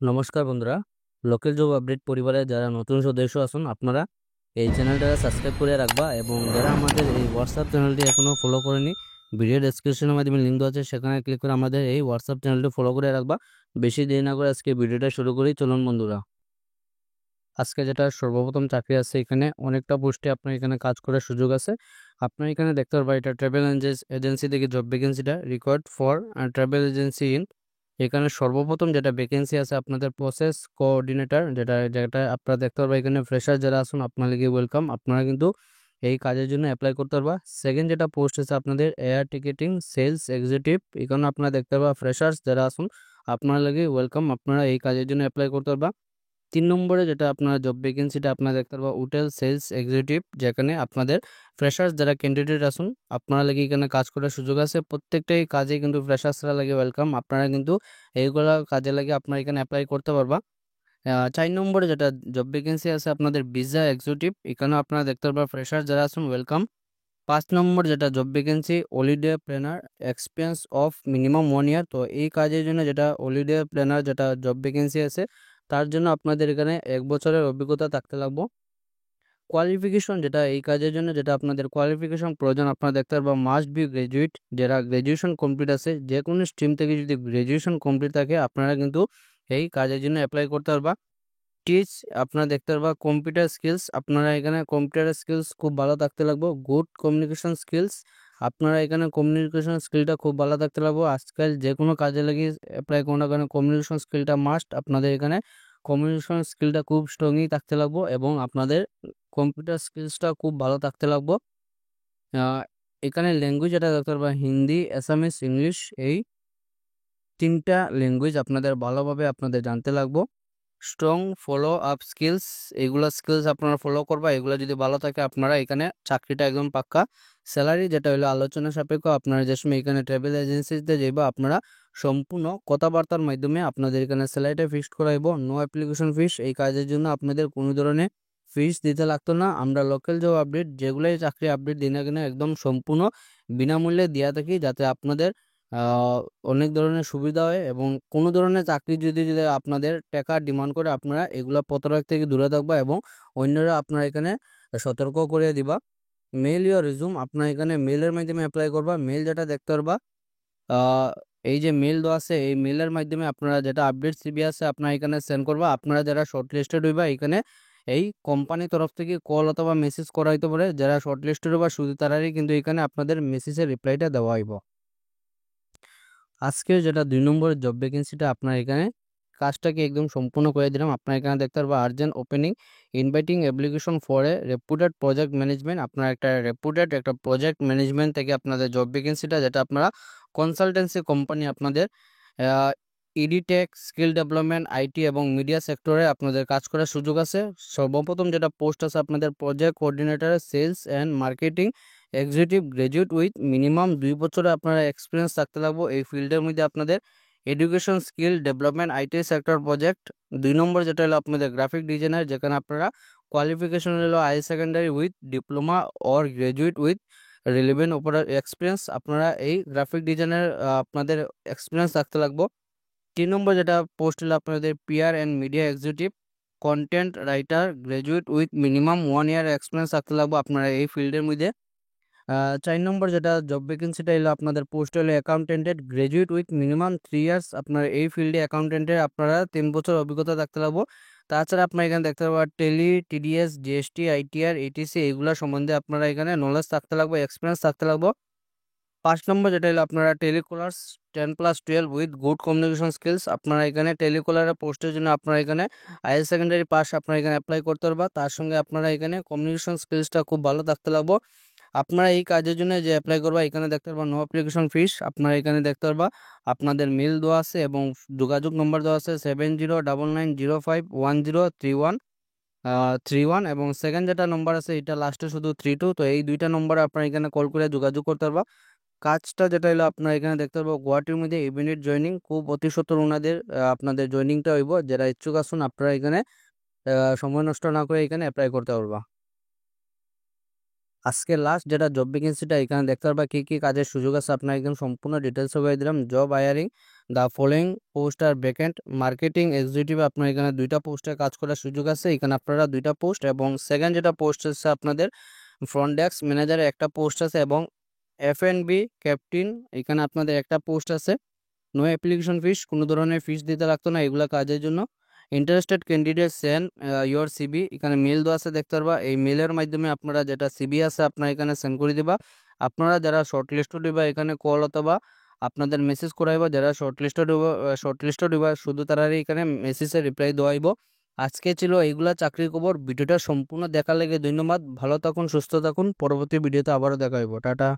নমস্কার বন্ধুরা, local job update পরিবারে যারা নতুন সদস্য আছেন আপনারা এই চ্যানেলটা সাবস্ক্রাইব করে রাখবা এবং যারা আমাদের এই হোয়াটসঅ্যাপ চ্যানেলটি এখনো ফলো করেনি, ভিডিও ডেসক্রিপশনের মাধ্যমে লিঙ্ক দেওয়া আছে, সেখানে ক্লিক করে আমাদের এই হোয়াটসঅ্যাপ চ্যানেলটি ফলো করে রাখবা। বেশি দেরি না করে আজকে ভিডিওটা শুরু করি, চলুন বন্ধুরা। আজকে যেটা সর্বপ্রথম চাকরি আছে, এখানে অনেকটা পোস্টে আপনার এখানে কাজ করার সুযোগ আছে। আপনার এখানে দেখতে পারবা এটা ট্রাভেল এজেন্সি থেকে জব ভ্যাকেন্সিটা required for travel agency in. এখানে সর্বপ্রথম যেটা ভ্যাকেন্সি আছে আপনাদের প্রসেস কোঅর্ডিনেটর, যেটা যেটা আপনারা দেখতে পারবা এখানে ফ্রেশার যারা আছেন আপনার লিগে ওয়েলকাম, আপনারা কিন্তু এই কাজের জন্য অ্যাপ্লাই করতে পারবা। সেকেন্ড যেটা পোস্ট আছে আপনাদের এয়ার টিকেটিং সেলস এক্সিকিউটিভ, এখানে আপনারা দেখতে পারবা ফ্রেশার্স যারা আছেন আপনার লাগে ওয়েলকাম, আপনারা এই কাজের জন্য অ্যাপ্লাই করতে পারবা। 3 নম্বরে যেটা আপনার জব ভ্যাকেন্সিটা আপনারা দেখতে পারবা হোটেল সেলস এক্সিকিউটিভ, যেখানে আপনাদের ফ্রেশার্স যারা ক্যান্ডিডেট আছেন আপনারা লাগে এখানে কাজ করার সুযোগ আছে। প্রত্যেকটাই কাজে কিন্তু ফ্রেশার্সরা লাগে ওয়েলকাম, আপনারা কিন্তু এইগুলা কাজে লাগে আপনারা এখানে অ্যাপ্লাই করতে পারবা। 4 নম্বরে যেটা জব ভ্যাকেন্সি আছে আপনাদের ভিসা এক্সিকিউটিভ, এখানে আপনারা দেখতে পারবা ফ্রেশার যারা আছেন ওয়েলকাম। 5 নম্বর যেটা job vacancy holiday planner experience of minimum 1 year, তো এই কাজের জন্য যেটা হলিডে প্ল্যানার যেটা জব ভ্যাকেন্সি আছে তার জন্য আপনাদের এখানে 1 বছরের অভিজ্ঞতা থাকতে লাগবে। কোয়ালিফিকেশন যেটা এই কাজের জন্য যেটা আপনাদের কোয়ালিফিকেশন প্রয়োজন আপনারা দেখতে পারবা মাস্ট বি গ্রাজুয়েট, যারা গ্রাজুয়েশন কমপ্লিট আছে যে কোনো স্ট্রিম থেকে যদি গ্রাজুয়েশন কমপ্লিট থাকে আপনারা কিন্তু এই কাজের জন্য অ্যাপ্লাই করতে পারবা। টিচ আপনারা দেখতে পারবা কম্পিউটার স্কিলস, আপনারা এখানে কম্পিউটার স্কিলস খুব ভালো থাকতে লাগবে। গুড কমিউনিকেশন স্কিলস, আপনারা এখানে কমিউনিকেশন স্কিলটা খুব ভালো থাকতে লাগবে। আজকাল যে কোনো কাজে লাগিয়ে অ্যাপ্লাই কোনো না কেন কমিউনিকেশন স্কিলটা মাস্ট, আপনাদের এখানে কমিউনিকেশন স্কিলটা খুব স্ট্রংই থাকতে লাগবে এবং আপনাদের কম্পিউটার স্কিলসটা খুব ভালো থাকতে লাগবে। আহ, এখানে ল্যাঙ্গুয়েজ যেটা দেখতে পারবা হিন্দি, অ্যাসামিস, ইংলিশ, এই 3টা ল্যাঙ্গুয়েজ আপনাদের ভালোভাবে আপনাদের জানতে লাগবে। স্ট্রং ফলো আপ স্কিলস, এগুলা স্কিলস আপনারা ফলো করবা, এগুলো যদি ভালো থাকে আপনারা এখানে চাকরিটা একদম পাক্কা। স্যালারি যেটা হলো আলোচনা সাপেক্ষ, আপনারা যে সময় এখানে ট্রাভেল এজেন্সিতে যাইবা আপনারা সম্পূর্ণ কথাবার্তার মাধ্যমে আপনাদের এখানে স্যালারিটা ফিক্সড করাইব। নো অ্যাপ্লিকেশন ফিস, এই কাজের জন্য আপনাদের কোনো ধরনের ফিস দিতে লাগতো না। আমরা লোকাল জব আপডেট যেগুলোই চাকরি আপডেট দিই না কেন একদম সম্পূর্ণ বিনামূল্যে দেওয়া থাকি, যাতে আপনাদের আহ, অনেক ধরনের সুবিধা হয় এবং কোনো ধরনের চাকরি যদি যদি আপনাদের টাকা ডিমান্ড করে আপনারা এগুলা প্রতারক থেকে দূরে থাকবা এবং অন্যরা আপনারা এখানে সতর্ক করে দিবা। মেল ইউর রিজুম, আপনার এখানে মেলের মাধ্যমে অ্যাপ্লাই করবা। মেল যেটা দেখতে পারবা আহ, এই যে মেল দেওয়া আছে এই মেলের মাধ্যমে আপনারা যেটা আপডেট সিবি আছে আপনারা এখানে সেন্ড করবা। আপনারা যারা শর্ট লিস্টেড হইবা এখানে এই কোম্পানির তরফ থেকে কল অথবা মেসেজ করা হইতে পারে, যারা শর্ট লিস্টেড হইবা শুধু তারাই কিন্তু এখানে আপনাদের মেসেজের রিপ্লাইটা দেওয়া হইব। আজকে যেটা 2 নম্বরের জব ভ্যাকেন্সিটা আপনার এখানে কাজটাকে একদম সম্পূর্ণ করে দিলাম। আপনার এখানে দেখতে পারবো urgent opening inviting application for a রেপুটেড project management, আপনার একটা রেপুটেড একটা প্রজেক্ট ম্যানেজমেন্ট থেকে আপনাদের জব ভ্যাকেন্সিটা, যেটা আপনারা কনসালটেন্সি কোম্পানি আপনাদের ইডিটেক স্কিল ডেভেলপমেন্ট আইটি এবং মিডিয়া সেক্টরে আপনাদের কাজ করার সুযোগ আছে। সর্বপ্রথম যেটা পোস্ট আছে আপনাদের project coordinator sales and marketing executive graduate with minimum 2 বছরে আপনারা এক্সপিরিয়েন্স থাকতে লাগবে এই ফিল্ডের মধ্যে। আপনাদের education skill development IT sector project. 2 number যেটা হলো আপনাদের গ্রাফিক ডিজাইনার, যেখানে আপনারা কোয়ালিফিকেশন হলো high secondary with diploma or graduate with relevant ওপর এক্সপিরিয়েন্স, আপনারা এই গ্রাফিক ডিজাইনের আপনাদের এক্সপিরিয়েন্স থাকতে লাগবে। 3 নম্বর যেটা পোস্ট হলো আপনাদের PR and media executive content writer graduate with minimum 1 year experience থাকতে লাগবে আপনারা এই ফিল্ডের মধ্যে। 4 নম্বর যেটা জব ভ্যাকেন্সিটা এলো আপনাদের পোস্ট হলো অ্যাকাউন্টেন্টের গ্রাজুয়েট উইথ মিনিমাম 3 ইয়ার্স, আপনার এই ফিল্ডে অ্যাকাউন্টেন্টের আপনারা 3 বছর অভিজ্ঞতা থাকতে লাগবো। তাছাড়া আপনার এখানে দেখতে পাবেন Tally, TDS, GST, ITR, ATC এগুলো সম্বন্ধে আপনারা এখানে নলেজ থাকতে লাগবে, এক্সপিরিয়েন্স থাকতে লাগবে। 5 নম্বর যেটা হলো আপনারা টেলিকলার্স 10+12 উইথ গুড কমিউনিকেশন স্কিলস, আপনারা এখানে টেলিকলারের পোস্টের জন্য আপনারা এখানে হায়ার সেকেন্ডারি পাস আপনারা এখানে অ্যাপ্লাই করতে পারবা। তার সঙ্গে আপনারা এখানে কমিউনিকেশন স্কিলসটা খুব ভালো থাকতে লাগবে। আপনারা এই কাজের জন্য যে অ্যাপ্লাই করবা এখানে দেখতে পারবা নো অ্যাপ্লিকেশন ফিস, আপনারা এখানে দেখতে পারবা আপনাদের মেল দেওয়া আছে এবং যোগাযোগ নম্বর দেওয়া আছে 7099051031 এবং সেকেন্ড যেটা নম্বর আছে এটা লাস্টে শুধু 32, তো এই 2টা নম্বরে আপনারা এখানে কল করে যোগাযোগ করতে পারবা। কাজটা যেটা হলো আপনারা এখানে দেখতে পারবো গুয়াহাটির মধ্যে ইমিডিয়েট জয়নিং, খুব অতি সত্বর ওনাদের আপনাদের জয়নিংটা হইব। যারা ইচ্ছুক আছেন আপনারা এখানে সময় নষ্ট না করে এখানে অ্যাপ্লাই করতে পারবা। আজকে লাস্ট যেটা জব ভ্যাকেন্সিটা এখানে দেখতে পারবা কি কি কাজের সুযোগ আছে, আপনার একদম সম্পূর্ণ ডিটেলস বলে দিলাম। Job hiring the following post R vacant, marketing executive আপনার এখানে 2টা পোস্টে কাজ করার সুযোগ আছে, এখানে আপনারা 2টা পোস্ট, এবং সেকেন্ড যেটা পোস্ট আছে আপনাদের ফ্রন্ট ডেস্ক ম্যানেজারের একটা পোস্ট আছে, এবং F&B ক্যাপ্টেন এখানে আপনাদের একটা পোস্ট আছে। নো অ্যাপ্লিকেশন ফিস, কোনো ধরনের ফিস দিতে লাগতো না এগুলা কাজের জন্য। Interested candidate send your CV, এখানে মেল দেওয়া আছে দেখতে পারবা, এই মেলের মাধ্যমে আপনারা যেটা সিবি আছে আপনারা এখানে সেন্ড করে দিবা। আপনারা যারা শর্ট লিস্টেড দিবা এখানে কল অথবা আপনাদের মেসেজ করাইবা, যারা শর্ট লিস্টেড দিবা শুধু তারারই এখানে মেসেজে রিপ্লাই দেওয়াইব। আজকে ছিল এইগুলা চাকরির খবর। ভিডিওটা সম্পূর্ণ দেখার লেগে ধন্যবাদ। ভালো থাকুন, সুস্থ থাকুন, পরবর্তী ভিডিওতে আবারও দেখা হইব। টাটা।